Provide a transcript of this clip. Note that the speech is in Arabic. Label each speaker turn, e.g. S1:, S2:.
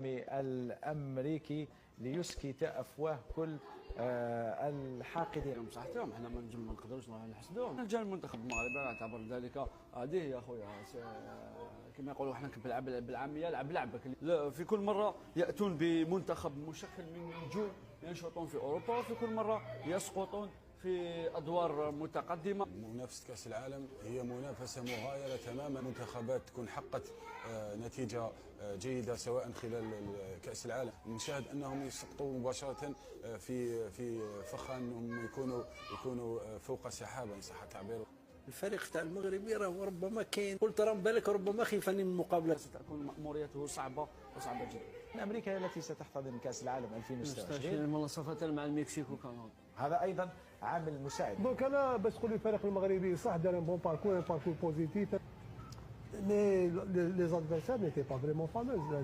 S1: الامريكي ليسكت افواه كل الحاقدين.
S2: صحتهم احنا ما نقدروش نحسدوهم. جا المنتخب المغربي اعتبر ذلك هذه يا خويا كما يقولوا احنا بالعاميه لعب لعبك. في كل مره ياتون بمنتخب مشكل من نجوم ينشطون في اوروبا، وفي كل مره يسقطون في ادوار متقدمه.
S3: منافسه كاس العالم هي منافسه مغايره تماما. منتخبات تكون حققت نتيجه جيده سواء خلال كاس العالم، نشاهد انهم يسقطوا مباشره في فخ انهم يكونوا فوق سحابه ان صح التعبير.
S4: الفريق تاع المغربي راه ربما كاين، قلت راه بالك ربما خيفاني من المقابله.
S2: ستكون مأموريته صعبه وصعبه جدا.
S1: امريكا هي التي ستحتضن كاس العالم 2026
S2: مناصفه مع المكسيك وكندا.
S1: هذا ايضا عامل مساعد.
S5: دونك انا باش تقول لي الفريق المغربي صح دار ان بون باركور، ان باركور بوزيتيف، مي لي زادفيرسير نيتي با فريمون فاموز.